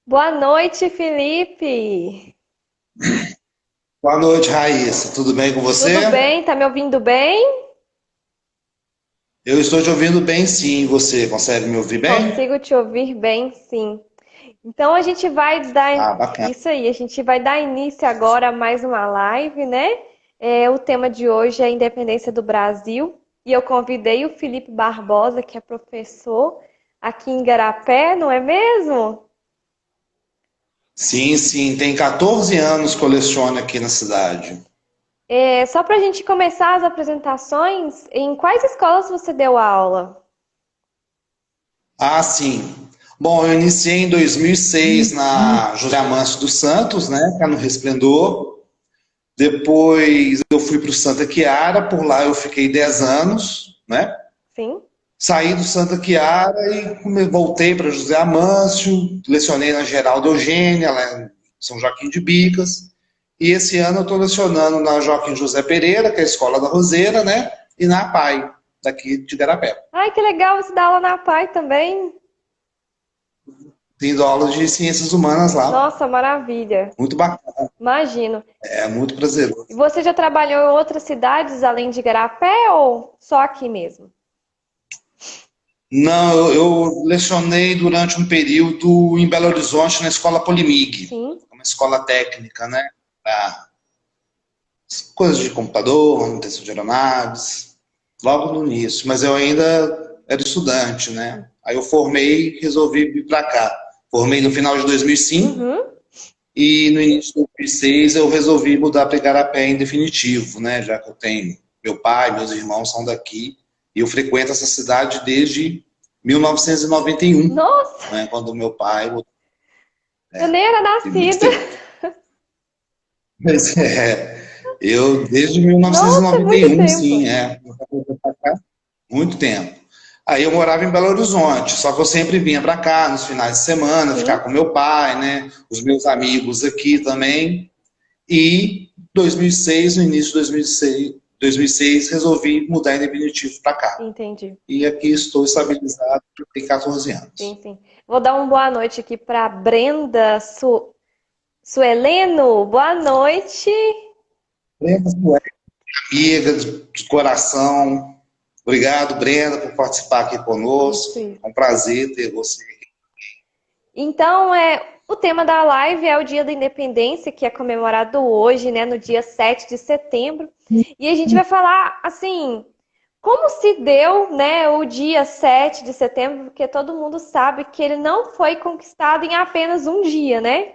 Boa noite, Felipe. Boa noite, Raíssa. Tudo bem com você? Tudo bem? Tá me ouvindo bem? Eu estou te ouvindo bem, sim. Você consegue me ouvir bem? Consigo te ouvir bem, sim. Então a gente vai dar Ah, bacana. isso aí, a gente vai dar início agora a mais uma live, né? O tema de hoje é a independência do Brasil e eu convidei o Felipe Barbosa, que é professor aqui em Igarapé, não é mesmo? Sim, sim. Tem 14 anos que eu leciono aqui na cidade. Só para a gente começar as apresentações, em quais escolas você deu aula? Ah, sim. Bom, eu iniciei em 2006 na José Amâncio dos Santos, né, que é no Resplendor. Depois eu fui para o Santa Quiara, por lá eu fiquei 10 anos, né? Sim? Saí do Santa Quiara e voltei para José Amâncio, lecionei na Geraldo Eugênia, lá em São Joaquim de Bicas. E esse ano eu estou lecionando na Joaquim José Pereira, que é a Escola da Roseira, né? E na APAI, daqui de Igarapé. Ai, que legal você dar aula na PAI também. Tendo aula de ciências humanas lá. Nossa, maravilha. Muito bacana, Imagino. é muito E prazeroso. você já trabalhou em outras cidades além de Igarapé ou só aqui mesmo? Não, eu lecionei durante um período em Belo Horizonte na Escola Polimig, Sim, uma escola técnica, né? Pra coisas de computador, manutenção de aeronaves, logo no início, mas eu ainda era estudante, né? Aí eu formei e resolvi vir para cá. Formei no final de 2005 uhum, e no início de 2006 eu resolvi mudar para Igarapé em definitivo, né? Já que eu tenho meu pai, meus irmãos são daqui e eu frequento essa cidade desde 1991, Nossa, né? Quando meu pai eu nem era tem muito nascida. tempo. Mas eu desde Nossa, é muito 1991, tempo. sim, muito tempo. Aí eu morava em Belo Horizonte, só que eu sempre vinha para cá nos finais de semana, ficar Sim, com meu pai, né? Os meus amigos aqui também. E 2006, no início de 2006, resolvi mudar em definitivo para cá. entendi. E aqui estou estabilizado, tem 14 Sim, anos. sim. Vou dar uma boa noite aqui para Brenda Sueleno. Boa noite. Brenda, sua amiga de coração, obrigado, Brenda, por participar aqui Isso, conosco. É isso. um prazer ter você. Então, o tema da live é o Dia da Independência, que é comemorado hoje, né, no dia 7 de setembro. E a gente vai falar, assim, como se deu, né, o dia 7 de setembro, porque todo mundo sabe que ele não foi conquistado em apenas um dia, né?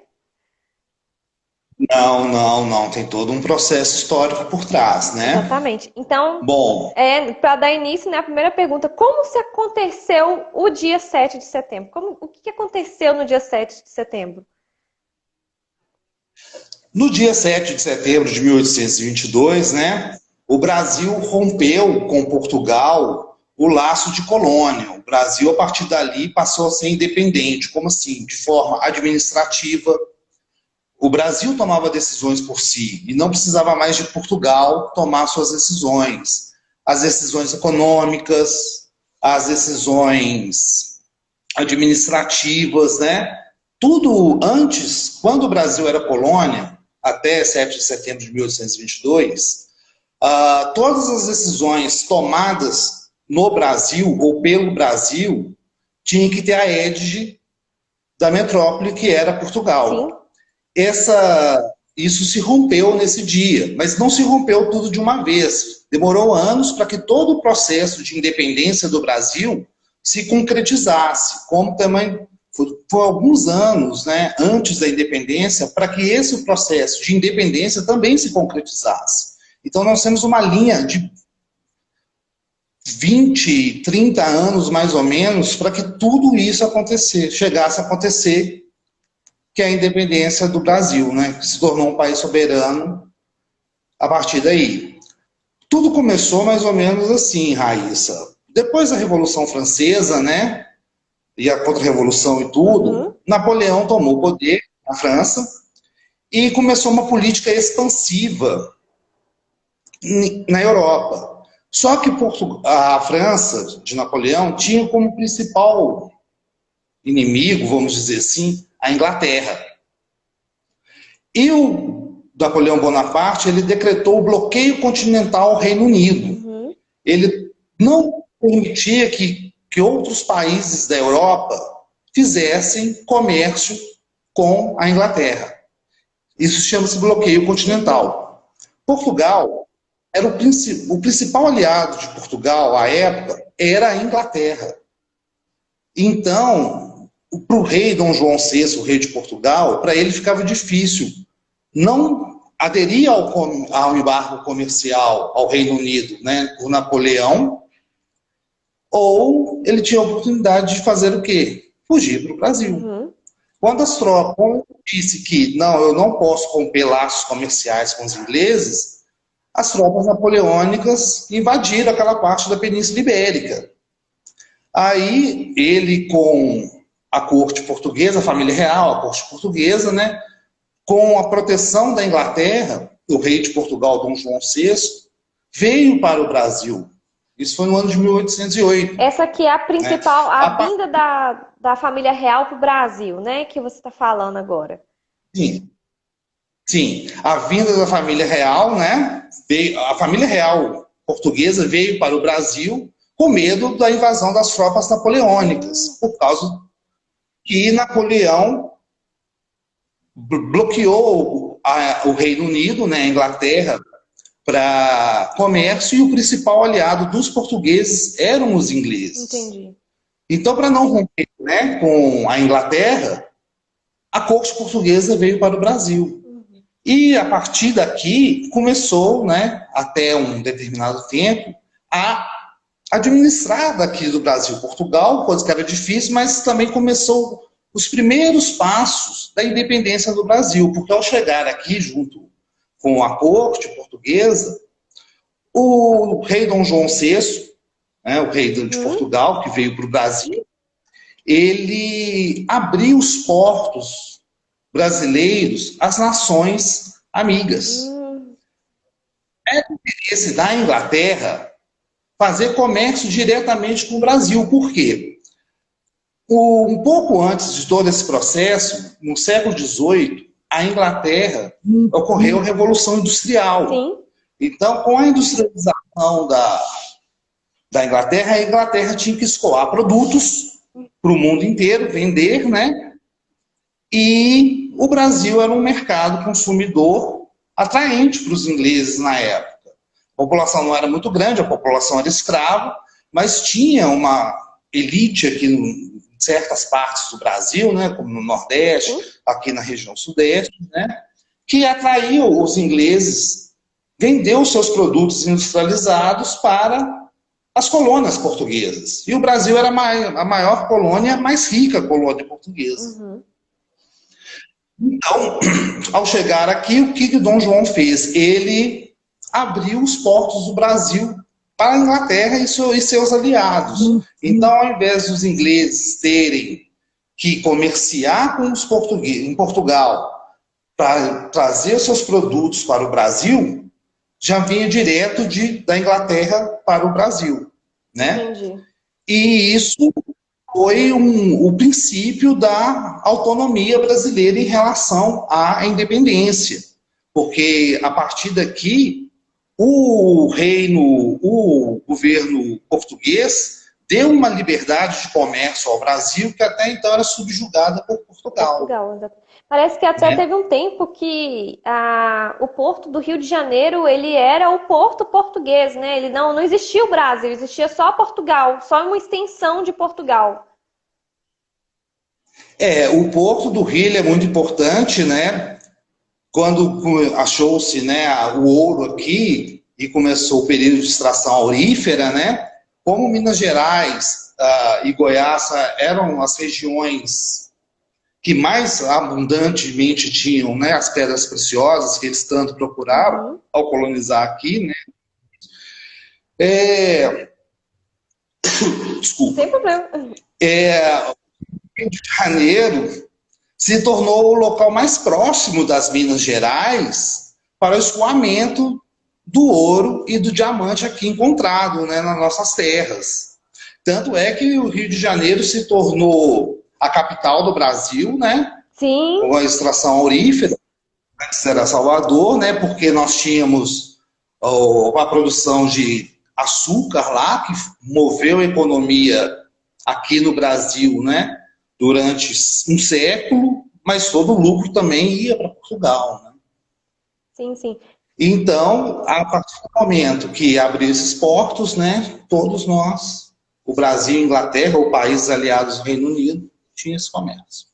Não, não, não. Tem todo um processo histórico por trás, né? Exatamente. Então, Bom, para dar início, né, a primeira pergunta, como se aconteceu o dia 7 de setembro? O que aconteceu no dia 7 de setembro? no dia 7 de setembro de 1822, né, o Brasil rompeu com Portugal o laço de colônia. O Brasil, a partir dali, passou a ser independente. Como assim? De forma administrativa. O Brasil tomava decisões por si e não precisava mais de Portugal tomar suas decisões. As decisões econômicas, as decisões administrativas, né? Tudo antes, quando o Brasil era colônia, até 7 de setembro de 1822, todas as decisões tomadas no Brasil ou pelo Brasil tinham que ter a égide da metrópole que era Sim, Portugal. Isso se rompeu nesse dia, mas não se rompeu tudo de uma vez. Demorou anos para que todo o processo de independência do Brasil se concretizasse, como também foi alguns anos, né, antes da independência, para que esse processo de independência também se concretizasse. Então nós temos uma linha de 20, 30 anos mais ou menos para que tudo isso chegasse a acontecer, que é a independência do Brasil, né, que se tornou um país soberano a partir daí. Tudo começou mais ou menos assim, Raíssa. Depois da Revolução Francesa, né, e a Contra-Revolução e tudo, uhum, Napoleão tomou o poder na França e começou uma política expansiva na Europa. Só que a França de Napoleão tinha como principal inimigo, vamos dizer assim, a Inglaterra. E o Napoleão Bonaparte, ele decretou o bloqueio continental ao Reino Unido. Uhum. Ele não permitia que outros países da Europa fizessem comércio com a Inglaterra. Isso chama-se bloqueio continental. Portugal era o principal aliado de Portugal à época era a Inglaterra. Então, para o rei Dom João VI, o rei de Portugal, para ele ficava difícil não aderir ao embargo comercial ao Reino Unido, né, por Napoleão, ou ele tinha a oportunidade de fazer o quê? Fugir para o Brasil. Uhum. Quando as tropas disse que não, eu não posso romper laços comerciais com os ingleses, as tropas napoleônicas invadiram aquela parte da Península Ibérica. Aí ele, com a corte portuguesa, a família real, a corte portuguesa, né, com a proteção da Inglaterra, o rei de Portugal, Dom João VI, veio para o Brasil. Isso foi no ano de 1808. Essa aqui é a principal, a vinda da família real para o Brasil, né? Que você está falando agora. Sim. Sim, a vinda da família real, né? A família real portuguesa veio para o Brasil com medo da invasão das tropas napoleônicas, por causa que Napoleão bloqueou o Reino Unido, né, a Inglaterra, para comércio, e o principal aliado dos portugueses eram os ingleses. Entendi. Então, para não romper, né, com a Inglaterra, a corte portuguesa veio para o Brasil. Uhum. E a partir daqui começou, né, até um determinado tempo, a administrar daqui do Brasil Portugal, coisa que era difícil, mas também começou os primeiros passos da independência do Brasil, porque ao chegar aqui junto com a corte portuguesa, o rei Dom João VI, né, o rei de Portugal, que veio para o Brasil, ele abriu os portos brasileiros às nações amigas. Era interesse da Inglaterra fazer comércio diretamente com o Brasil. Por quê? Um pouco antes de todo esse processo, no século XVIII, a Inglaterra ocorreu a Revolução Industrial. Sim. Então, com a industrialização da Inglaterra, a Inglaterra tinha que escoar produtos para o mundo inteiro, vender, né? E o Brasil era um mercado consumidor atraente para os ingleses na época. A população não era muito grande, a população era escrava, mas tinha uma elite aqui em certas partes do Brasil, né, como no Nordeste, aqui na região Sudeste, né, que atraiu os ingleses, vendeu seus produtos industrializados para as colônias portuguesas. E o Brasil era a maior colônia, a mais rica colônia portuguesa. Uhum. Então, ao chegar aqui, o que Dom João fez? Ele abriu os portos do Brasil para a Inglaterra e seus aliados. Então, ao invés dos ingleses terem que comerciar com os portugueses em Portugal para trazer seus produtos para o Brasil, já vinha direto da Inglaterra para o Brasil, né? Entendi. E isso foi o princípio da autonomia brasileira em relação à independência. Porque, a partir daqui, o governo português deu uma liberdade de comércio ao Brasil que até então era subjugada por Portugal. Parece que até teve um tempo que o porto do Rio de Janeiro, ele era o porto português, né? Ele não existia o Brasil, existia só Portugal, só uma extensão de Portugal. O porto do Rio é muito importante, né? Quando achou-se, né, o ouro aqui e começou o período de extração aurífera, né? Como Minas Gerais e Goiás eram as regiões que mais abundantemente tinham, né, as pedras preciosas que eles tanto procuravam ao colonizar aqui, né? Desculpa. Sem problema. Rio de Janeiro se tornou o local mais próximo das Minas Gerais para o escoamento do ouro e do diamante aqui encontrado, né, nas nossas terras. Tanto é que o Rio de Janeiro se tornou a capital do Brasil, né? Sim. com a extração aurífera, antes era Salvador, né? Porque nós tínhamos a produção de açúcar lá, que moveu a economia aqui no Brasil, né? Durante um século, mas todo o lucro também ia para Portugal, né? Sim, sim. Então, a partir do momento que abriu esses portos, né? Todos nós, o Brasil, a Inglaterra, ou países aliados ao Reino Unido, tinha esse comércio.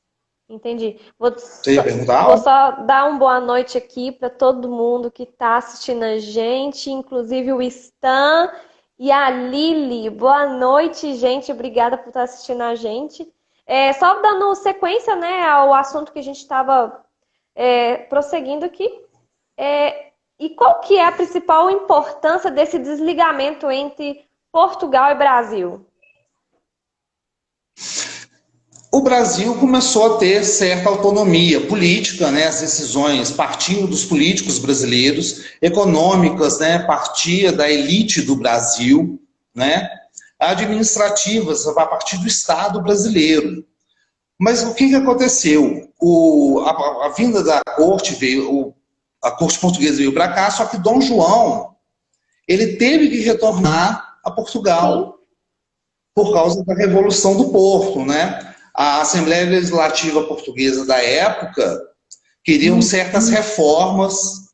Entendi. Você ia perguntar Vou algo? só dar uma boa noite aqui para todo mundo que está assistindo a gente, inclusive o Stan e a Lili. Boa noite, gente. Obrigada por estar assistindo a gente. Só dando sequência, né, ao assunto que a gente estava prosseguindo aqui. E qual que é a principal importância desse desligamento entre Portugal e Brasil? O Brasil começou a ter certa autonomia política, né? As decisões partiam dos políticos brasileiros, econômicas, né? Partia da elite do Brasil, né? Administrativas a partir do Estado brasileiro. Mas o que aconteceu? A vinda da corte veio, a corte portuguesa veio para cá, só que Dom João ele teve que retornar a Portugal. Sim. Por causa da Revolução do Porto, né? A Assembleia Legislativa Portuguesa da época queriam certas reformas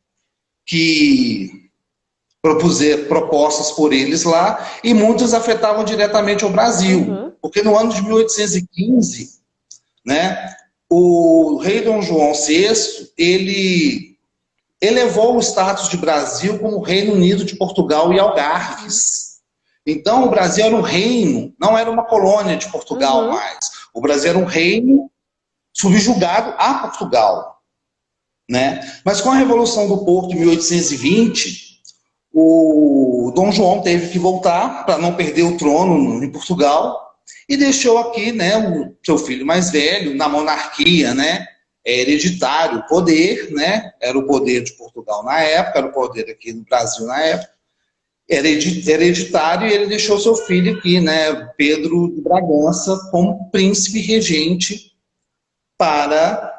que propostas por eles lá, e muitas afetavam diretamente o Brasil. Porque no ano de 1815, né, o rei Dom João VI, ele elevou o status de Brasil como Reino Unido de Portugal e Algarves. Então, o Brasil era um reino, não era uma colônia de Portugal mais. O Brasil era um reino subjugado a Portugal, né? Mas com a Revolução do Porto, em 1820, o Dom João teve que voltar para não perder o trono em Portugal e deixou aqui, né, o seu filho mais velho, na monarquia, né? Hereditário o poder, né? Era o poder de Portugal na época, era o poder aqui no Brasil na época. Hereditário, e ele deixou seu filho aqui, né, Pedro de Bragança, como príncipe regente para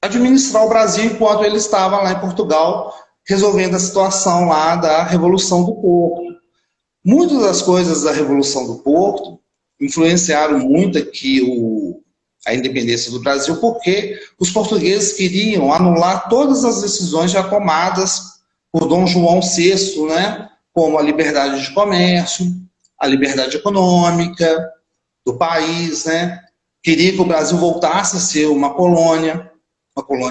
administrar o Brasil enquanto ele estava lá em Portugal, resolvendo a situação lá da Revolução do Porto. Muitas das coisas da Revolução do Porto influenciaram muito aqui a independência do Brasil, porque os portugueses queriam anular todas as decisões já tomadas por Dom João VI, né? Como a liberdade de comércio, a liberdade econômica do país, né? Queria que o Brasil voltasse a ser uma colônia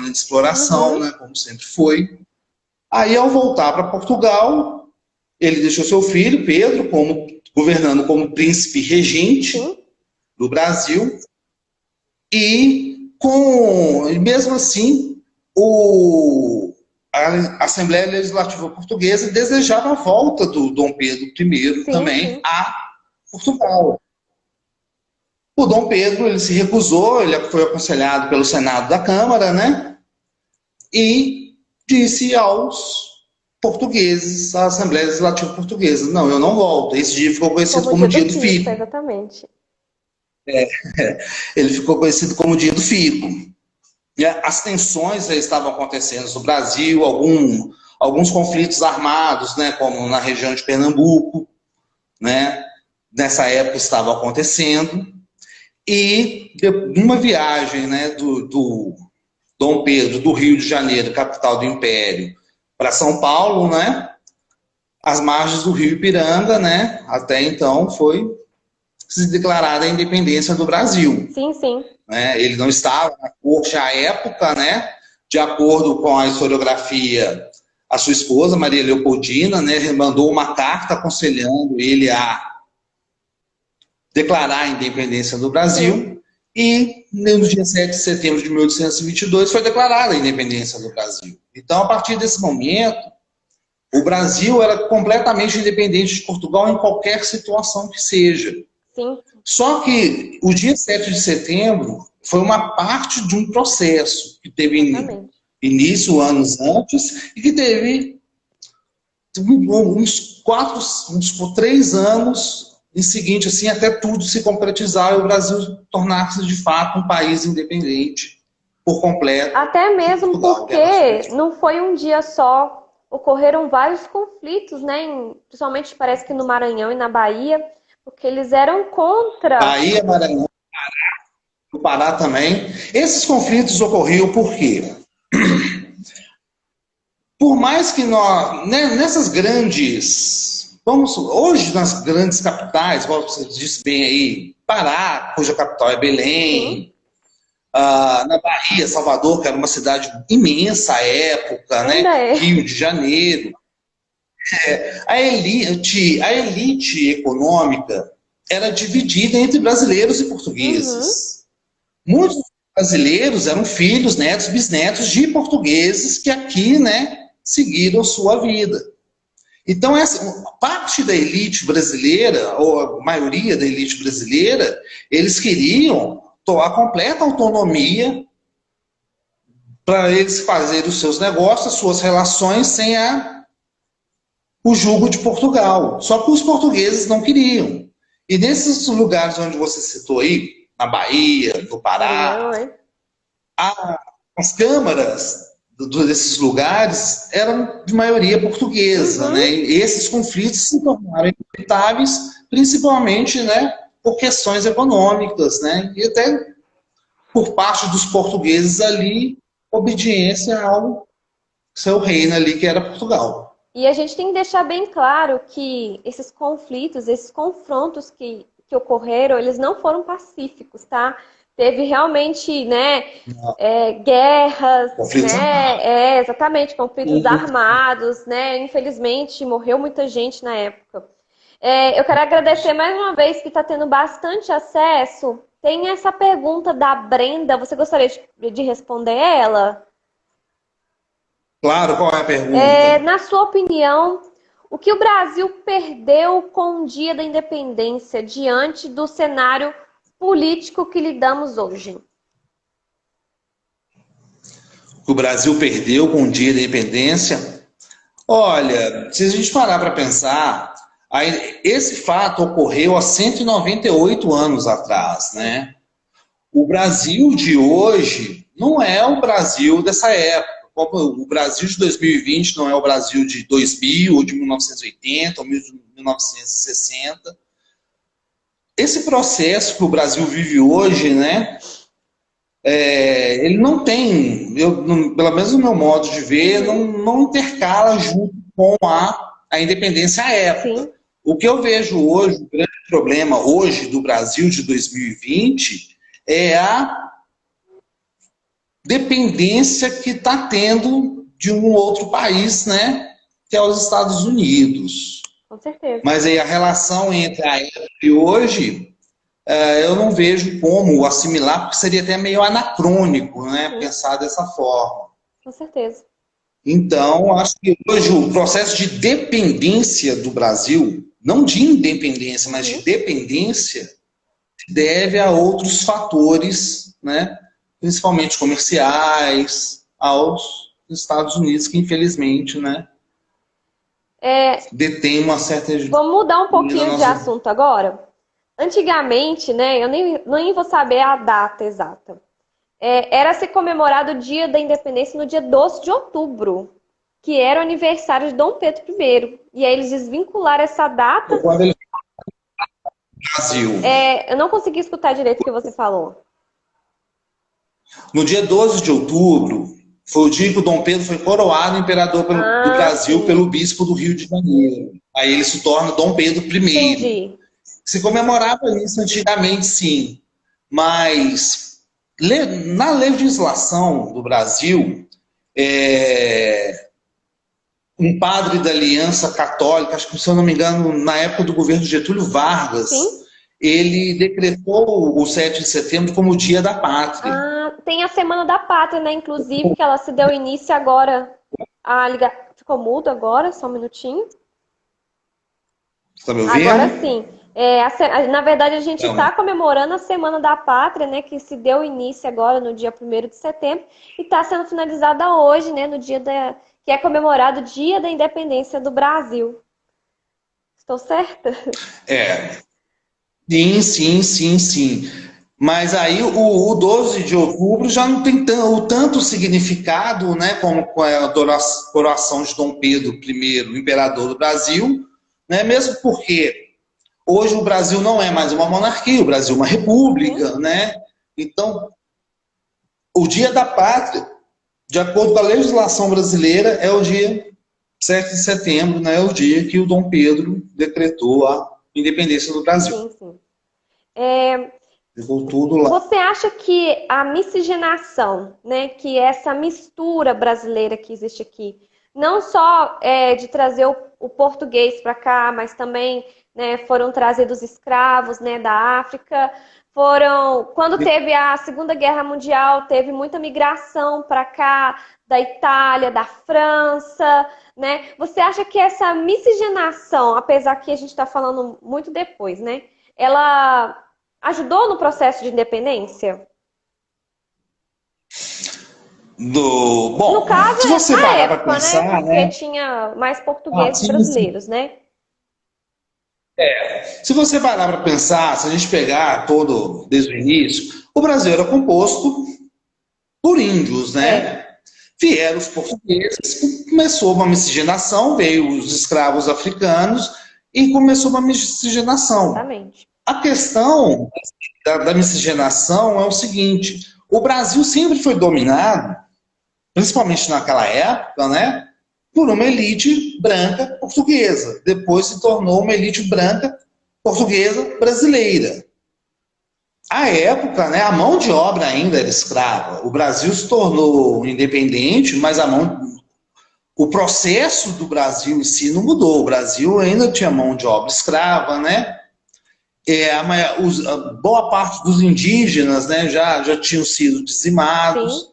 de exploração, né? Como sempre foi. Aí, ao voltar para Portugal, ele deixou seu filho, Pedro, governando como príncipe regente do Brasil, e mesmo assim, a Assembleia Legislativa Portuguesa desejava a volta do Dom Pedro I também a Portugal. O Dom Pedro ele se recusou, ele foi aconselhado pelo Senado da Câmara, né? E disse aos portugueses, à Assembleia Legislativa Portuguesa, não, eu não volto. Esse dia ficou conhecido como Dia do Fico. Exatamente. Ele ficou conhecido como Dia do Fico. As tensões estavam acontecendo no Brasil, alguns conflitos armados, né, como na região de Pernambuco, né, nessa época estavam acontecendo, e uma viagem, né, do Dom Pedro, do Rio de Janeiro, capital do Império, para São Paulo, né, às margens do Rio Ipiranga, né, até então foi se declarada a independência do Brasil. Sim, sim. Ele não estava na corte à época, né? De acordo com a historiografia, a sua esposa, Maria Leopoldina, né, mandou uma carta aconselhando ele a declarar a independência do Brasil, e no dia 7 de setembro de 1822 foi declarada a independência do Brasil. Então, a partir desse momento, o Brasil era completamente independente de Portugal em qualquer situação que seja. Sim. Só que o dia 7 de setembro foi uma parte de um processo que teve início anos antes e que teve uns 3 anos em seguinte, assim, até tudo se concretizar e o Brasil tornar-se de fato um país independente por completo Até mesmo Portugal, Guerra porque Civil. não foi um dia só, ocorreram vários conflitos, né? Principalmente parece que no Maranhão e na Bahia, porque eles eram contra. Bahia, Maranhão, no Pará também. Esses conflitos ocorriam por quê? Por mais que nós, né, nessas grandes, vamos, hoje nas grandes capitais, como você disse bem aí, Pará, cuja capital é Sim, Belém, na Bahia, Salvador, que era uma cidade imensa à época, ainda né? é. Rio de Janeiro. A elite econômica era dividida entre brasileiros e Uhum, portugueses. Muitos brasileiros eram filhos, netos, bisnetos de portugueses que aqui, né, seguiram sua vida. Então, essa parte da elite brasileira, ou a maioria da elite brasileira, eles queriam a completa autonomia para eles fazerem os seus negócios, as suas relações, sem o jugo de Portugal. Só que os portugueses não queriam. E nesses lugares onde você citou aí, na Bahia, no Maranhão, Pará, é. as câmaras desses lugares eram de maioria portuguesa, né? Uhum. E esses conflitos se tornaram inevitáveis, principalmente, né, por questões econômicas, né? E até por parte dos portugueses ali, obediência ao seu reino ali, que era Portugal. E a gente tem que deixar bem claro que esses conflitos, esses confrontos que ocorreram, eles não foram pacíficos, tá? Teve realmente, né, guerras, Conflitos armados. né, exatamente, conflitos armados, né? Infelizmente, morreu muita gente na época. Eu quero agradecer mais uma vez que está tendo bastante acesso. Tem essa pergunta da Brenda, você gostaria de responder ela? Claro, qual é a pergunta? Na sua opinião, o que o Brasil perdeu com o Dia da Independência diante do cenário político que lidamos hoje? Que o Brasil perdeu com o dia da independência? Olha, se a gente parar para pensar, esse fato ocorreu há 198 anos atrás, né? O Brasil de hoje não é o Brasil dessa época. Como o Brasil de 2020 não é o Brasil de 2000, ou de 1980, ou 1960. Esse processo que o Brasil vive hoje, né? Ele não tem, pelo menos no meu modo de ver, Uhum, não intercala junto com a independência à época. sim, O que eu vejo hoje, o grande problema hoje do Brasil de 2020 é a dependência que está tendo de um outro país, né, que é os Estados Unidos. com certeza. Mas aí a relação entre a época e hoje, eu não vejo como assimilar, porque seria até meio anacrônico, né, Uhum, pensar dessa forma. com certeza. Então, acho que hoje o processo de dependência do Brasil, não de independência, mas de Uhum. dependência, se deve a outros fatores, né, principalmente comerciais, aos Estados Unidos, que infelizmente, né, detém uma certa Vamos mudar um hegemonia na pouquinho de nossa. assunto agora. Antigamente, né, eu nem vou saber a data exata. Era ser comemorado o Dia da Independência no dia 12 de outubro, que era o aniversário de Dom Pedro I. E aí eles desvincularam essa data. Quando ele Brasil. Eu não consegui escutar direito o que você falou. No dia 12 de outubro, foi o dia que o Dom Pedro foi coroado imperador do Ah, Brasil sim. pelo bispo do Rio de Janeiro. Aí ele se torna Dom Pedro I. Entendi. Se comemorava isso antigamente, sim. Mas na legislação do Brasil, um padre da Aliança Católica, acho que se eu não me engano, na época do governo de Getúlio Vargas, Sim. ele decretou o 7 de setembro como o Dia da Pátria. Ah, tem a Semana da Pátria, né? Inclusive, que ela se deu início agora. Ficou mudo agora, só um minutinho. Está me Agora ouvindo? sim. Na verdade, a gente Então, está comemorando a Semana da Pátria, né? Que se deu início agora no dia 1º de setembro e está sendo finalizada hoje, né? No dia que é comemorado o Dia da Independência do Brasil. Estou certa? sim, sim, sim, sim. Mas aí o 12 de outubro já não tem o tanto significado, né, como com a coroação de Dom Pedro I, imperador do Brasil, né, mesmo porque hoje o Brasil não é mais uma monarquia, o Brasil é uma república, né? Então, o Dia da Pátria, de acordo com a legislação brasileira, é o dia 7 de setembro, né, é o dia que o Dom Pedro decretou a independência do Brasil. Sim, sim. É, Ficou tudo lá. você acha que a miscigenação, né, que essa mistura brasileira que existe aqui, não só de trazer o português para cá, mas também, né, foram trazidos escravos, né, da África, quando teve a Segunda Guerra Mundial, teve muita migração para cá, da Itália, da França, né? Você acha que essa miscigenação, apesar que a gente está falando muito depois, né, ela ajudou no processo de independência? Bom, No caso, se você na parar para época, pensar, né? Porque né? tinha mais portugueses Sim, sim. brasileiros, né? Se você parar para pensar, se a gente pegar todo desde o início, o Brasil era composto por índios, né? Vieram os portugueses, começou uma miscigenação, veio os escravos africanos e começou uma miscigenação. Exatamente. A questão da miscigenação é o seguinte: o Brasil sempre foi dominado, principalmente naquela época, né, por uma elite branca portuguesa. Depois se tornou uma elite branca portuguesa brasileira. À época, né, a mão de obra ainda era escrava. O Brasil se tornou independente, mas o processo do Brasil em si não mudou. O Brasil ainda tinha mão de obra escrava, né? Boa parte dos indígenas, né, já tinham sido dizimados. Sim.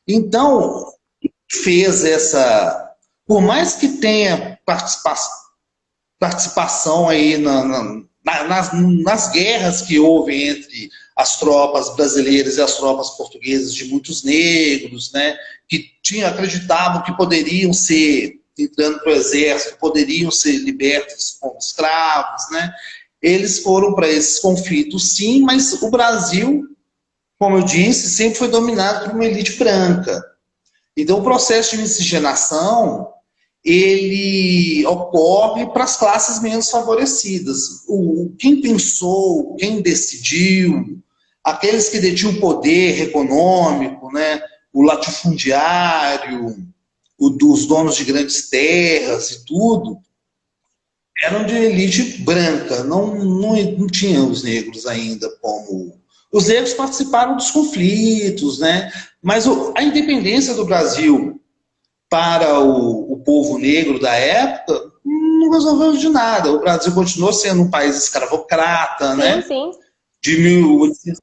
Então, fez essa... Por mais que tenha participação aí nas guerras que houve entre as tropas brasileiras e as tropas portuguesas, de muitos negros, né, que acreditavam que poderiam ser, entrando para o exército, poderiam ser libertos como escravos, né? Eles foram para esses conflitos, sim, mas o Brasil, como eu disse, sempre foi dominado por uma elite branca. Então, o processo de miscigenação, ele ocorre para as classes menos favorecidas. Quem pensou, quem decidiu, aqueles que detinham poder econômico, né, o latifundiário, dos donos de grandes terras e tudo, eram de elite branca, não tinham os negros ainda como... Os negros participaram dos conflitos, né? Mas a independência do Brasil para o povo negro da época não resolveu de nada. O Brasil continuou sendo um país escravocrata, Sim, né? sim. De 1800,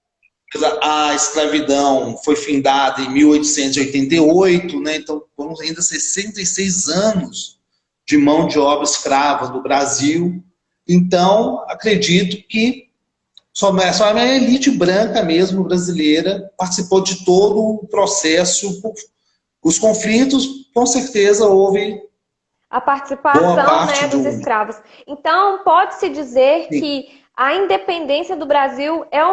a escravidão foi findada em 1888, né? Então foram ainda 66 anos de mão de obra escrava no Brasil. Então, acredito que só a elite branca mesmo, brasileira, participou de todo o processo. Os conflitos, com certeza, houve A boa participação, parte né, dos escravos. Então, pode-se dizer Sim. que a independência do Brasil é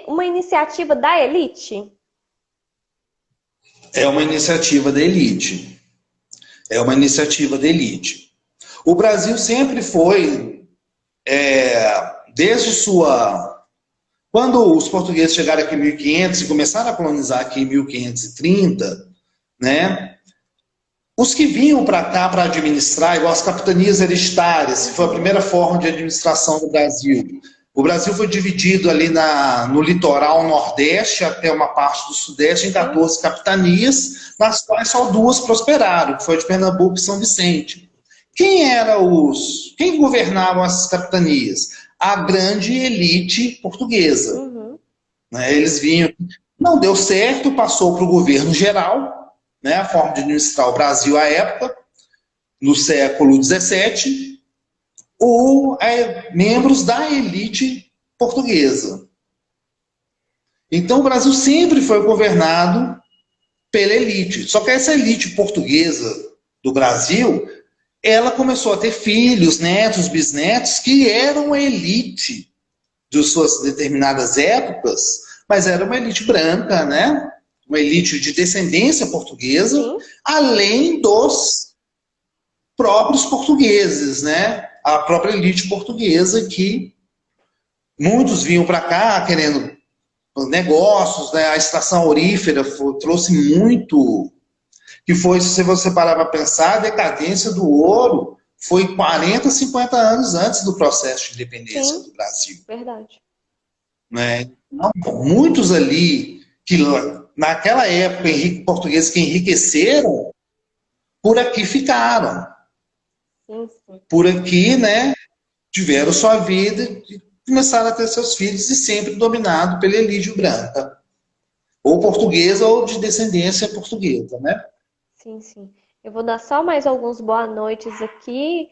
uma iniciativa da elite? É uma iniciativa da elite. É uma iniciativa da elite. O Brasil sempre foi, desde sua... Quando os portugueses chegaram aqui em 1500 e começaram a colonizar aqui em 1530, né, os que vinham para cá para administrar, igual as capitanias hereditárias, que foi a primeira forma de administração do Brasil. O Brasil foi dividido ali no litoral nordeste até uma parte do sudeste em 14 capitanias, nas quais só 2 prosperaram, que foi de Pernambuco e São Vicente. Quem governavam essas capitanias? A grande elite portuguesa. Uhum. Né? Eles vinham, não deu certo, passou para o governo geral, né? A forma de administrar o Brasil à época, no século XVII, ou membros da elite portuguesa. Então o Brasil sempre foi governado pela elite. Só que essa elite portuguesa do Brasil, ela começou a ter filhos, netos, bisnetos, que eram a elite de suas determinadas épocas, mas era uma elite branca, né? Uma elite de descendência portuguesa, Sim. além dos próprios portugueses, né? A própria elite portuguesa que muitos vinham para cá querendo negócios, né? A extração aurífera trouxe muito, que foi, se você parar para pensar, a decadência do ouro foi 40, 50 anos antes do processo de independência Sim, do Brasil. verdade. Né? Então, muitos ali que naquela época portugueses que enriqueceram, por aqui ficaram. Sim, sim. Por aqui, né, tiveram sua vida e começaram a ter seus filhos e sempre dominado pela elite branca. Ou portuguesa ou de descendência portuguesa, né? Sim, sim. Eu vou dar só mais alguns boa noites aqui.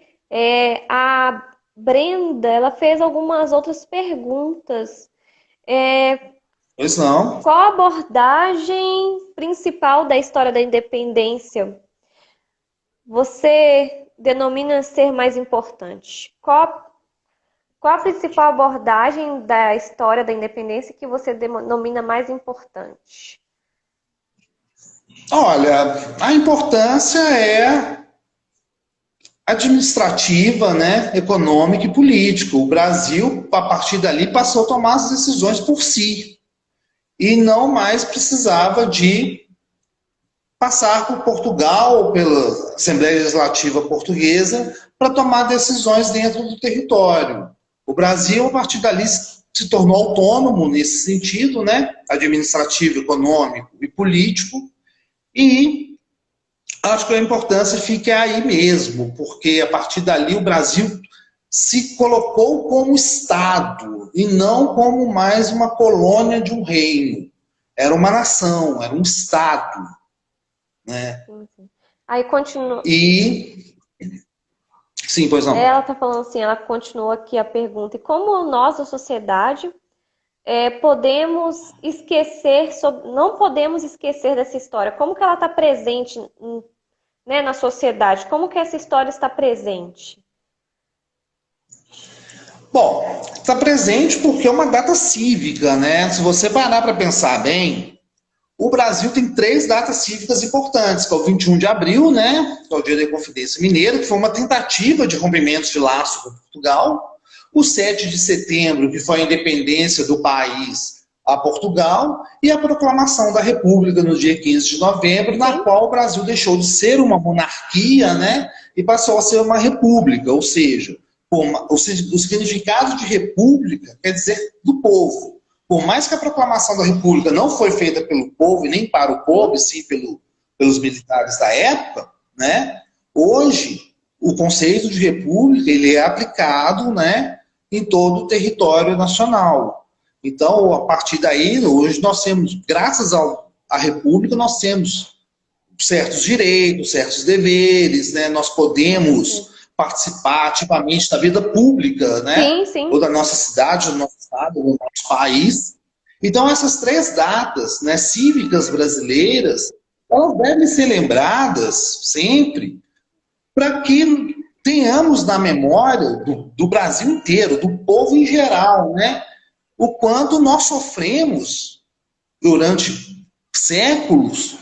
A Brenda, ela fez algumas outras perguntas. É, Pois não. qual a abordagem principal da história da independência você denomina ser mais importante? Qual a principal abordagem da história da independência que você denomina mais importante? Olha, a importância é administrativa, né, econômica e política. O Brasil, a partir dali, passou a tomar as decisões por si e não mais precisava de passar por Portugal, pela Assembleia Legislativa Portuguesa, para tomar decisões dentro do território. O Brasil, a partir dali, se tornou autônomo nesse sentido, né, administrativo, econômico e político, e acho que a importância fica aí mesmo, porque a partir dali o Brasil se colocou como Estado e não como mais uma colônia de um reino. Era uma nação, era um Estado. Né? Sim, sim. Aí continua. E. Sim, pois não. Ela está falando assim, ela continua aqui a pergunta. E como nós, a sociedade, podemos esquecer, não podemos esquecer dessa história? Como que ela está presente, né, na sociedade? Como que essa história está presente? Bom, está presente porque é uma data cívica, né? Se você parar para pensar bem, o Brasil tem 3 datas cívicas importantes, que é o 21 de abril, né? Que é o Dia da Inconfidência Mineira, que foi uma tentativa de rompimento de laço com Portugal. O 7 de setembro, que foi a independência do país a Portugal. E a proclamação da República no dia 15 de novembro, na qual o Brasil deixou de ser uma monarquia, né? E passou a ser uma república, ou seja, o significado de república quer dizer do povo. Por mais que a proclamação da República não foi feita pelo povo e nem para o povo, e sim pelos militares da época, né? Hoje, o conceito de república ele é aplicado, né, em todo o território nacional. Então, a partir daí, hoje nós temos, graças à República, nós temos certos direitos, certos deveres, né? Nós podemos participar ativamente da vida pública, né? Sim, sim. Ou da nossa cidade, do nosso estado, do nosso país. Então, essas 3 datas, né, cívicas brasileiras, elas devem ser lembradas sempre para que tenhamos na memória do Brasil inteiro, do povo em geral, né, o quanto nós sofremos durante séculos,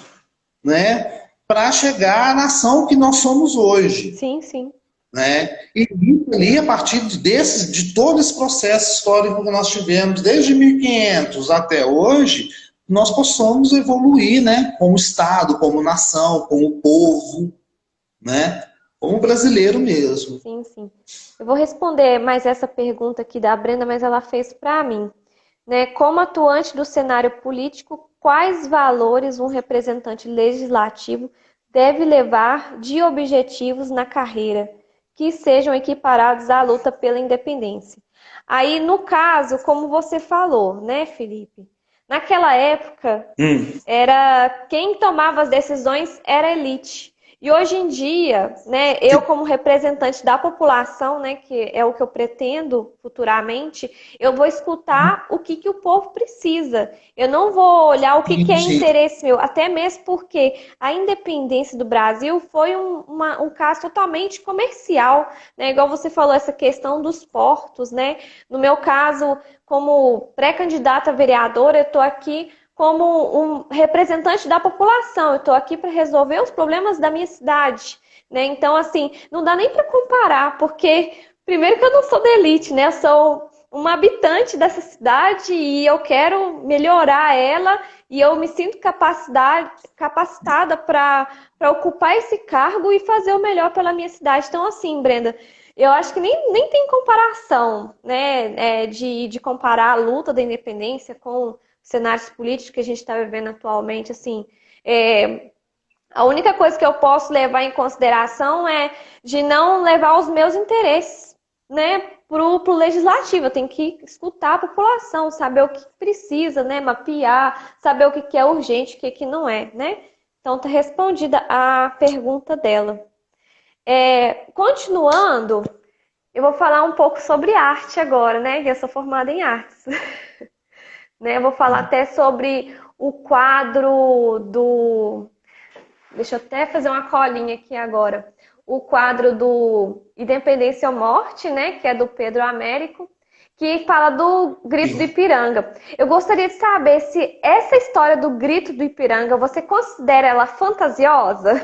né, para chegar à nação que nós somos hoje. Sim, sim. Né? E ali, a partir de todo esse processo histórico que nós tivemos, desde 1500 até hoje, nós possamos evoluir, né? Como Estado, como nação, como povo, né? Como brasileiro mesmo. Sim, sim. Eu vou responder mais essa pergunta aqui da Brenda, mas ela fez para mim. Né? Como atuante do cenário político, quais valores um representante legislativo deve levar de objetivos na carreira que sejam equiparados à luta pela independência? Aí, no caso, como você falou, né, Felipe? Naquela época, era quem tomava as decisões era a elite. E hoje em dia, né, eu como representante da população, né, que é o que eu pretendo futuramente, eu vou escutar o que o povo precisa. Eu não vou olhar o que é Sim. interesse meu, até mesmo porque a independência do Brasil foi um caso totalmente comercial, né? Igual você falou, essa questão dos portos, né? No meu caso, como pré-candidata a vereadora, eu estou aqui como um representante da população. Eu estou aqui para resolver os problemas da minha cidade, né? Então, assim, não dá nem para comparar, porque primeiro que eu não sou da elite, né? Eu sou uma habitante dessa cidade e eu quero melhorar ela e eu me sinto capacitada para ocupar esse cargo e fazer o melhor pela minha cidade. Então, assim, Brenda, eu acho que nem tem comparação, né, de comparar a luta da independência com cenários políticos que a gente está vivendo atualmente, assim, a única coisa que eu posso levar em consideração é de não levar os meus interesses, né, pro legislativo. Eu tenho que escutar a população, saber o que precisa, né, mapear, saber o que é urgente, o que não é, né? Então, tá respondida a pergunta dela. Continuando, eu vou falar um pouco sobre arte agora, né? Que eu sou formada em artes. Né? Eu vou falar até sobre o quadro do... Deixa eu até fazer uma colinha aqui agora. O quadro do Independência ou Morte, né? Que é do Pedro Américo, que fala do Grito do Ipiranga. Eu gostaria de saber se essa história do Grito do Ipiranga, você considera ela fantasiosa?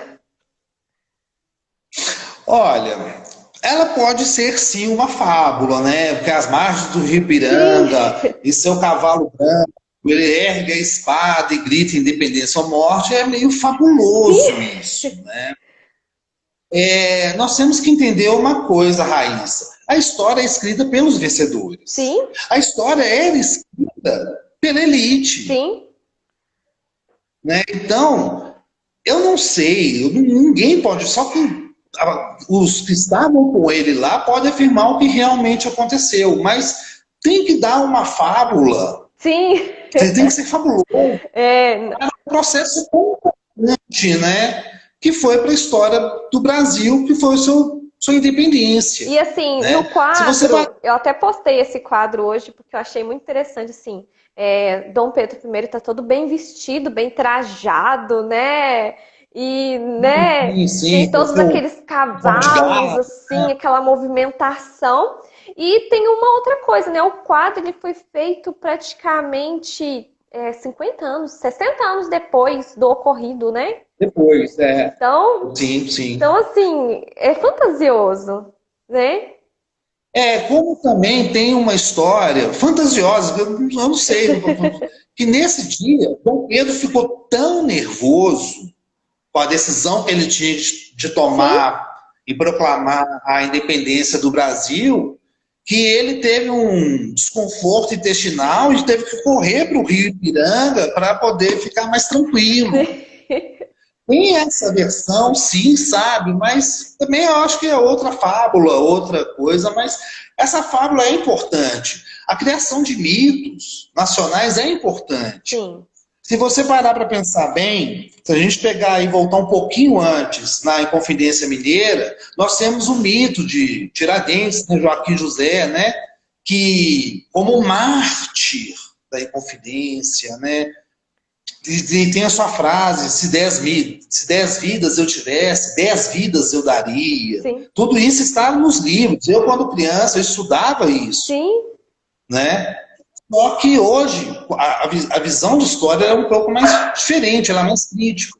Olha, ela pode ser sim uma fábula, né? Porque as margens do Rio Sim, Ipiranga e seu cavalo branco, ele ergue a espada e grita independência ou morte, é meio fabuloso sim, isso, né? Nós temos que entender uma coisa, Raíssa. A história é escrita pelos vencedores. sim, A história era escrita pela elite, sim. né? Então, eu não sei, ninguém pode, só que os que estavam com ele lá podem afirmar o que realmente aconteceu, mas tem que dar uma fábula, Sim. tem que ser fabuloso, É, um processo constante, né? Que foi para a história do Brasil, que foi sua independência, e assim, no né? Se você vai... quadro, eu até postei esse quadro hoje porque eu achei muito interessante, assim, Dom Pedro I tá todo bem vestido, bem trajado, né? E, né, Sim, tem sim, com todos seu aqueles forma de cavalos, gado, assim, aquela movimentação. E tem uma outra coisa, né? O quadro ele foi feito praticamente 50 anos, 60 anos depois do ocorrido, né? depois, Então, sim, sim. então assim, é fantasioso, né? Como também tem uma história fantasiosa, eu não sei, que nesse dia, Dom Pedro ficou tão nervoso com a decisão que ele tinha de Sim, tomar e proclamar a independência do Brasil, que ele teve um desconforto intestinal e teve que correr para o Rio Ipiranga para poder ficar mais tranquilo. Tem essa versão, sim, sabe? Mas também eu acho que é outra fábula, outra coisa, mas essa fábula é importante. A criação de mitos nacionais é importante. sim, Se você parar para pensar bem, se a gente pegar e voltar um pouquinho antes, na Inconfidência Mineira, nós temos o mito de Tiradentes, né, Joaquim José, né, que como mártir da Inconfidência, né, e tem a sua frase, se 10 vidas eu tivesse, 10 vidas eu daria. sim, Tudo isso está nos livros. Eu, quando criança, eu estudava isso, sim, né? Só que hoje, a visão de história é um pouco mais diferente, ela é mais crítica.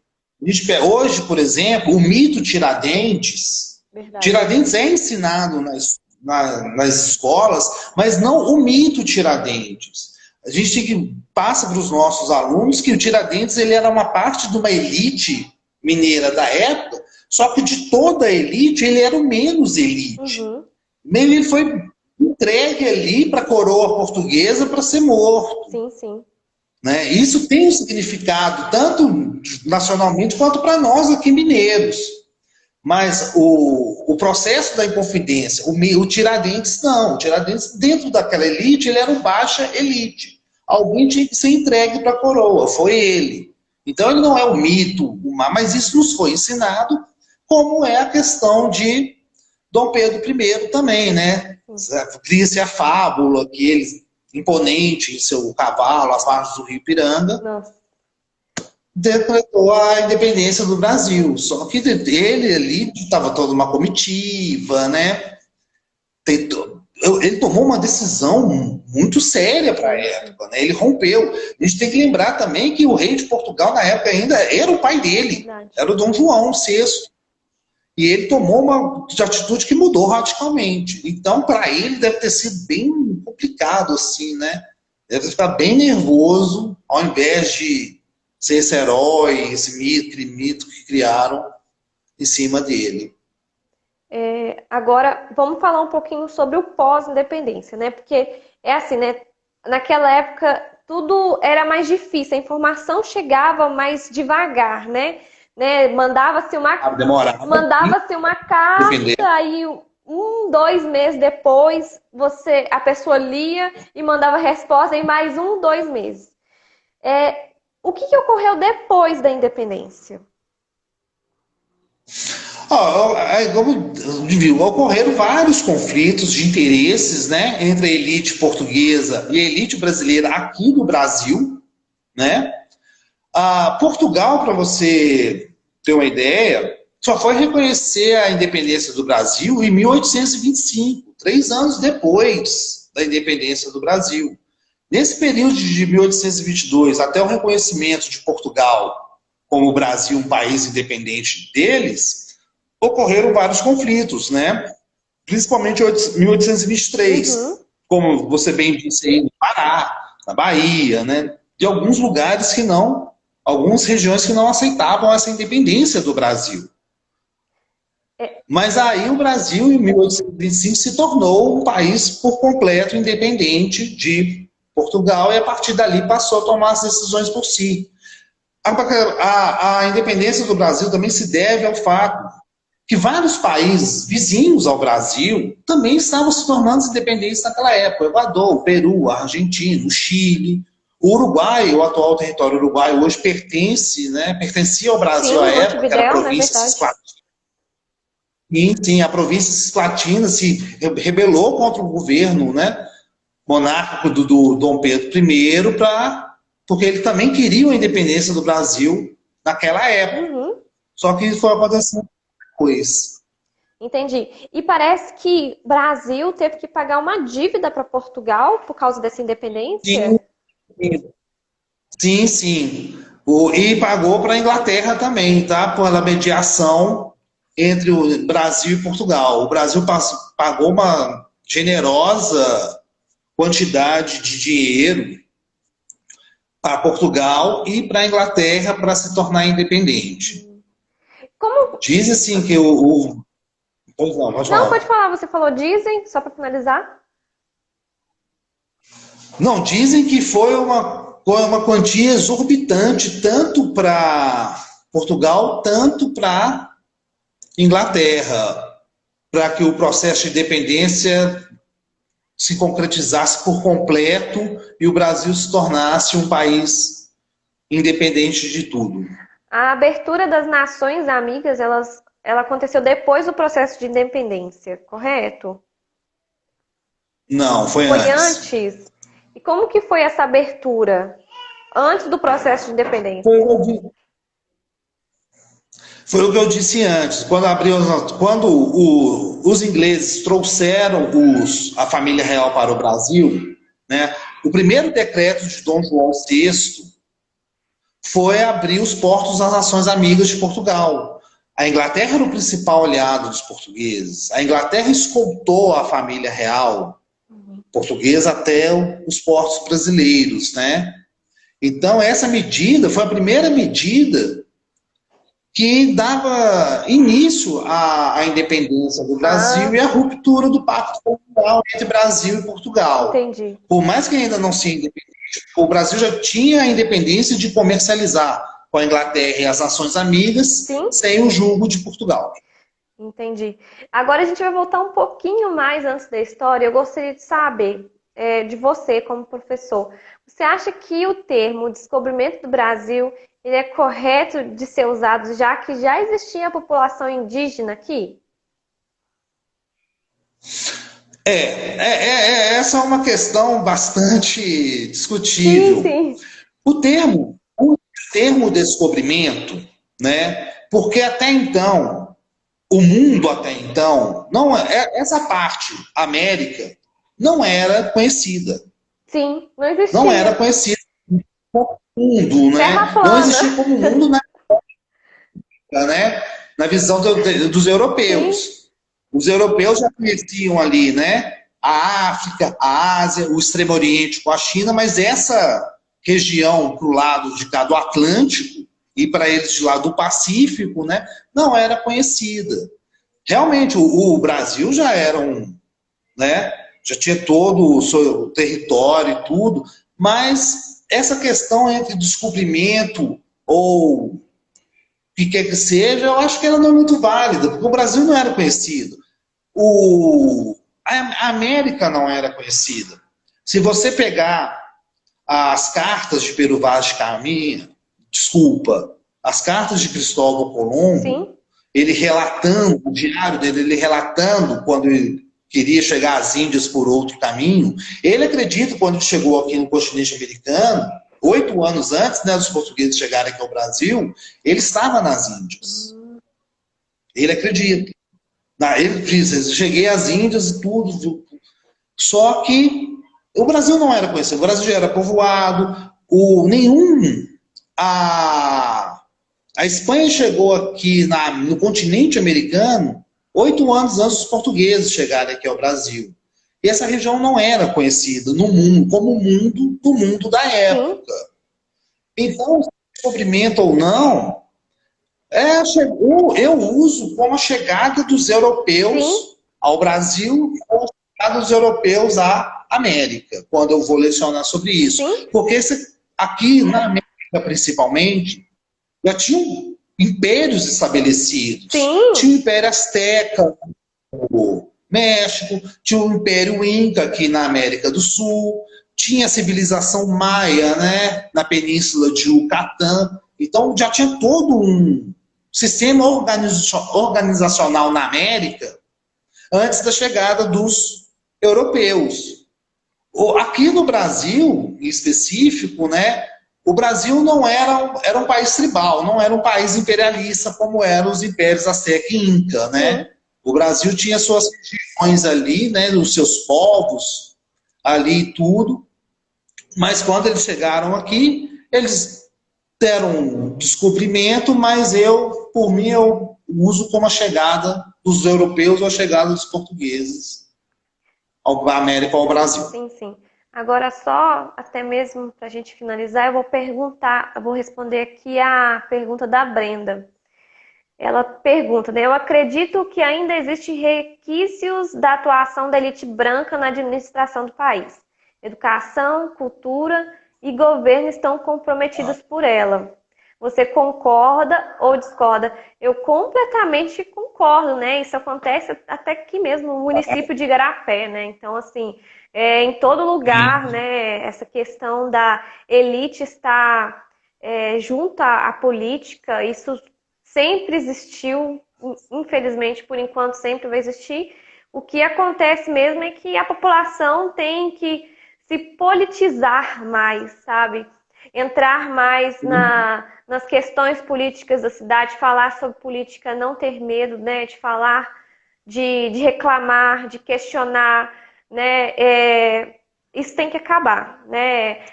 Hoje, por exemplo, o mito Tiradentes, verdade. Tiradentes é ensinado nas escolas, mas não o mito Tiradentes. A gente tem que passa para os nossos alunos que o Tiradentes ele era uma parte de uma elite mineira da época, só que de toda a elite ele era o menos elite. Uhum, Ele foi entregue ali para a coroa portuguesa para ser morto. sim, sim, Né? Isso tem um significado, tanto nacionalmente quanto para nós aqui mineiros. Mas o processo da Inconfidência, o Tiradentes não. O Tiradentes, dentro daquela elite, ele era um baixa elite. Alguém tinha que ser entregue para a coroa, foi ele. Então ele não é o mito, mas isso nos foi ensinado como é a questão de Dom Pedro I também, né? Cria-se a fábula que ele, imponente em seu cavalo, às margens do rio Piranga, Nossa. decretou a independência do Brasil. Só que ele ali estava toda uma comitiva, né? Ele tomou uma decisão muito séria para a época, né? Ele rompeu. A gente tem que lembrar também que o rei de Portugal, na época, ainda era o pai dele, Verdade. era o Dom João VI. E ele tomou uma atitude que mudou radicalmente. Então, para ele, deve ter sido bem complicado, assim, né? Deve ficar bem nervoso, ao invés de ser esse herói, esse mito que criaram em cima dele. Agora, vamos falar um pouquinho sobre o pós-independência, né? Porque é assim, né? Naquela época, tudo era mais difícil, a informação chegava mais devagar, né? Mandava-se Demorava mandava-se uma defender. carta, aí 2 meses depois, a pessoa lia e mandava resposta em mais 2 meses. O que ocorreu depois da independência? Como viu, ocorreram vários conflitos de interesses, né, entre a elite portuguesa e a elite brasileira aqui no Brasil, né? Portugal, para você ter uma ideia, só foi reconhecer a independência do Brasil em 1825, 3 anos depois da independência do Brasil. Nesse período de 1822 até o reconhecimento de Portugal como o Brasil um país independente deles, ocorreram vários conflitos, né? Principalmente em 1823, como você bem disse aí, no Pará, na Bahia, né? De alguns lugares que não, algumas regiões que não aceitavam essa independência do Brasil. Mas aí o Brasil, em 1825, se tornou um país por completo independente de Portugal e a partir dali passou a tomar as decisões por si. A independência do Brasil também se deve ao fato que vários países vizinhos ao Brasil também estavam se tornando independentes naquela época. O Equador, o Peru, a Argentina, o Chile, o Uruguai, o atual território uruguaio hoje pertencia ao Brasil à época, que era a província cisplatina. Sim, a província cisplatina se rebelou contra o governo, né, monárquico do Dom Pedro I, porque ele também queria a independência do Brasil naquela época. Só que isso foi acontecendo depois. Entendi. E parece que o Brasil teve que pagar uma dívida para Portugal por causa dessa independência? Sim. E pagou para a Inglaterra também, tá? Pela mediação entre o Brasil e Portugal. O Brasil pagou uma generosa quantidade de dinheiro para Portugal e para a Inglaterra para se tornar independente. Como? Diz assim que Pois não, pode falar. Não, pode falar. Você falou dizem, só para finalizar? Não, dizem que foi uma quantia exorbitante, tanto para Portugal, tanto para Inglaterra, para que o processo de independência se concretizasse por completo e o Brasil se tornasse um país independente de tudo. A abertura das Nações Amigas, ela aconteceu depois do processo de independência, correto? Não, foi antes. E como que foi essa abertura antes do processo de independência? Foi o que eu disse antes. Quando os ingleses trouxeram a família real para o Brasil, né, o primeiro decreto de Dom João VI foi abrir os portos às nações amigas de Portugal. A Inglaterra era o principal aliado dos portugueses. A Inglaterra escoltou a família real portuguesa até os portos brasileiros, né? Então, essa medida foi a primeira medida que dava início à independência do Brasil e à ruptura do Pacto Colonial entre Brasil e Portugal. Entendi. Por mais que ainda não seja independente, o Brasil já tinha a independência de comercializar com a Inglaterra e as nações amigas, sem o jugo de Portugal. Entendi. Agora a gente vai voltar um pouquinho mais antes da história. Eu gostaria de saber, de você como professor, você acha que o termo descobrimento do Brasil, ele é correto de ser usado, já que já existia a população indígena aqui? Essa é uma questão bastante Sim, discutível. sim. O termo descobrimento, né? Porque até então, o mundo até então, não essa parte, América, não era conhecida. Sim, não Não era existia. conhecida como mundo, Terra né? Não plana. existia como mundo né? Na visão dos Sim, europeus. Os europeus já conheciam ali, né? A África, a Ásia, o Extremo Oriente com a China, mas essa região para o lado de cá do Atlântico e para eles de lá do Pacífico, né? Não era conhecida. Realmente, o Brasil já era né? Já tinha todo o seu território e tudo, mas essa questão entre descobrimento ou que quer que seja, eu acho que ela não é muito válida, porque o Brasil não era conhecido. A América não era conhecida. Se você pegar as cartas de Pero Vaz de Caminha, desculpa, as cartas de Cristóvão Colombo, sim. ele relatando, o diário dele, ele relatando quando ele queria chegar às Índias por outro caminho, ele acredita, quando ele chegou aqui no continente americano, 8 anos antes, né, dos portugueses chegarem aqui ao Brasil, ele estava nas Índias. Ele acredita. Ele diz, cheguei às Índias e tudo, só que o Brasil não era conhecido, o Brasil já era povoado, a, a Espanha chegou aqui no continente americano 8 anos antes dos portugueses chegarem aqui ao Brasil. E essa região não era conhecida no mundo como o mundo do mundo da Sim, época. Então, descobrimento ou não, eu uso como a chegada dos sim, europeus ao Brasil ou a chegada dos europeus à América, quando eu vou lecionar sobre isso. sim, Porque aqui na América, principalmente, já tinham impérios estabelecidos. sim, Tinha o Império Azteca no México, tinha o Império Inca aqui na América do Sul, tinha a civilização maia, né, na península de Yucatán. Então já tinha todo um sistema organizacional na América antes da chegada dos europeus. Aqui no Brasil, em específico, né, o Brasil não era um país tribal, não era um país imperialista como eram os impérios Azteca e Inca, sim. né? O Brasil tinha suas regiões ali, né, os seus povos ali e tudo, mas quando eles chegaram aqui, eles deram um descobrimento, mas por mim, eu uso como a chegada dos europeus ou a chegada dos portugueses à América ou ao Brasil. Sim, sim. Agora só, até mesmo para a gente finalizar, eu vou responder aqui a pergunta da Brenda. Ela pergunta, né? Eu acredito que ainda existem resquícios da atuação da elite branca na administração do país. Educação, cultura e governo estão comprometidos por ela. Você concorda ou discorda? Eu completamente concordo, né? Isso acontece até aqui mesmo no município de Igarapé, né? Então, assim, em todo lugar, né? Essa questão da elite estar junto à política, isso sempre existiu, infelizmente, por enquanto sempre vai existir. O que acontece mesmo é que a população tem que se politizar mais, sabe? Entrar mais nas questões políticas da cidade, falar sobre política, não ter medo, né? De falar, de reclamar, de questionar, né? Isso tem que acabar, né?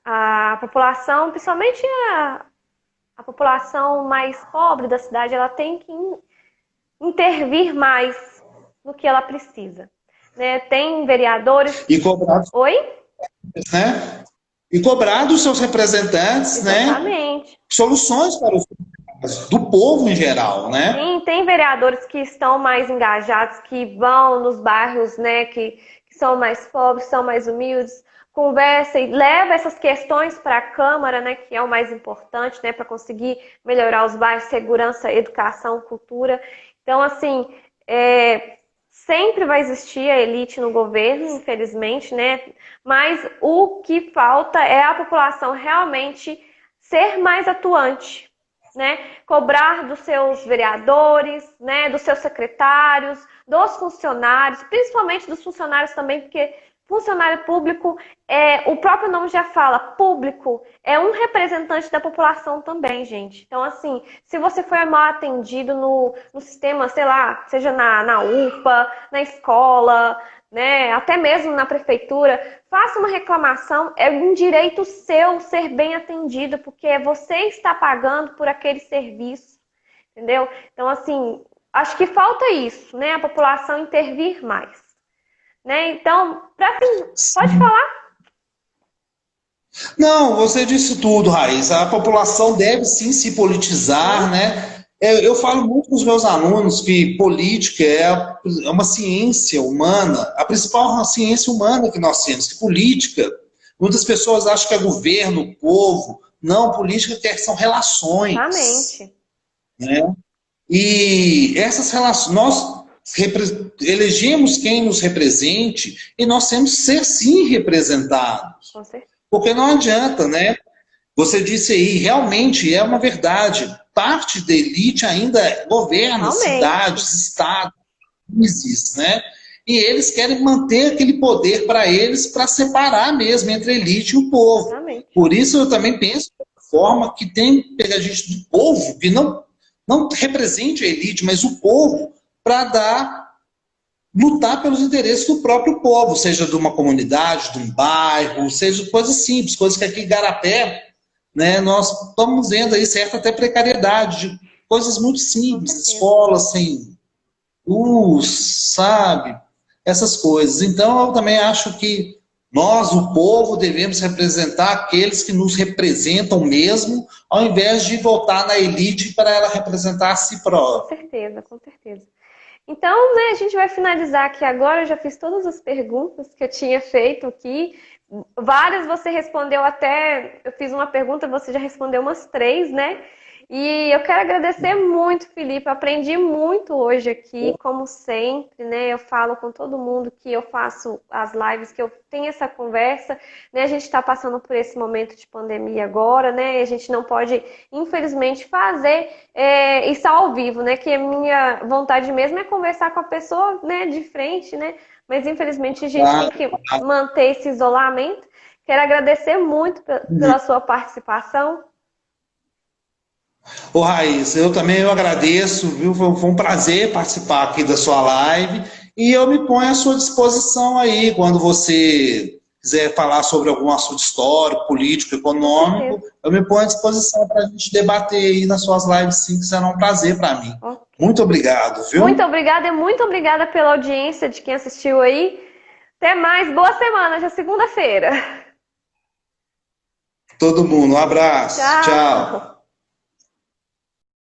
A população, principalmente a população mais pobre da cidade, ela tem que intervir mais no que ela precisa. Né? Tem vereadores. E cobrar, Oi? né? E cobrar dos seus representantes, né? Exatamente. Soluções para os problemas do povo em geral, né? Sim, tem vereadores que estão mais engajados, que vão nos bairros, né, que são mais pobres, são mais humildes, conversa e leva essas questões para a Câmara, né, que é o mais importante, né, para conseguir melhorar os bairros, segurança, educação, cultura. Então, assim, sempre vai existir a elite no governo, infelizmente, né, mas o que falta é a população realmente ser mais atuante, né? Cobrar dos seus vereadores, né? Dos seus secretários, dos funcionários, principalmente dos funcionários também, porque funcionário público, o próprio nome já fala, público, é um representante da população também, gente. Então, assim, se você foi mal atendido no sistema, sei lá, seja na UPA, na escola, né, até mesmo na prefeitura, faça uma reclamação, é um direito seu ser bem atendido, porque você está pagando por aquele serviço, entendeu? Então, assim, acho que falta isso, né, a população intervir mais. Né? Então, pode falar? Não, você disse tudo, Raíssa. A população deve sim se politizar, né? Eu falo muito com os meus alunos que política é uma ciência humana, a principal ciência humana que nós temos, que política. Muitas pessoas acham que é governo, povo. Não, política são relações. Exatamente. Né? E essas relações, nós elegemos quem nos represente e nós temos que ser sim representados. Com certeza. Porque não adianta, né? Você disse aí, realmente é uma verdade. Parte da elite ainda governa cidades, estados, países, né? E eles querem manter aquele poder para eles, para separar mesmo entre a elite e o povo. Exatamente. Por isso eu também penso de forma que tem que pegar gente do povo, que não represente a elite, mas o povo, para lutar pelos interesses do próprio povo, seja de uma comunidade, de um bairro, seja coisas simples, coisas que aqui em Igarapé, né, nós estamos vendo aí certa até precariedade, de coisas muito simples, escolas sem luz, sabe? Essas coisas. Então eu também acho que nós, o povo, devemos representar aqueles que nos representam mesmo, ao invés de votar na elite para ela representar a si própria. Com certeza, com certeza. Então, né, a gente vai finalizar aqui agora. Eu já fiz todas as perguntas que eu tinha feito aqui. Várias você respondeu até... Eu fiz uma pergunta, você já respondeu umas 3, né? E eu quero agradecer muito, Felipe. Aprendi muito hoje aqui, como sempre, né? Eu falo com todo mundo que eu faço as lives, que eu tenho essa conversa, né? A gente está passando por esse momento de pandemia agora, né? A gente não pode, infelizmente, fazer isso ao vivo, né? Que a minha vontade mesmo é conversar com a pessoa, né? De frente, né? Mas, infelizmente, a gente tem que manter esse isolamento. Quero agradecer muito pela sua participação. Ô Raíssa, eu também agradeço, viu? Foi um prazer participar aqui da sua live e eu me ponho à sua disposição aí, quando você quiser falar sobre algum assunto histórico, político, econômico, eu me ponho à disposição para a gente debater aí nas suas lives, sim, que será um prazer para mim. Okay. Muito obrigado, viu? Muito obrigada e muito obrigada pela audiência de quem assistiu aí. Até mais, boa semana, já é segunda-feira. Todo mundo, um abraço. Tchau. Tchau.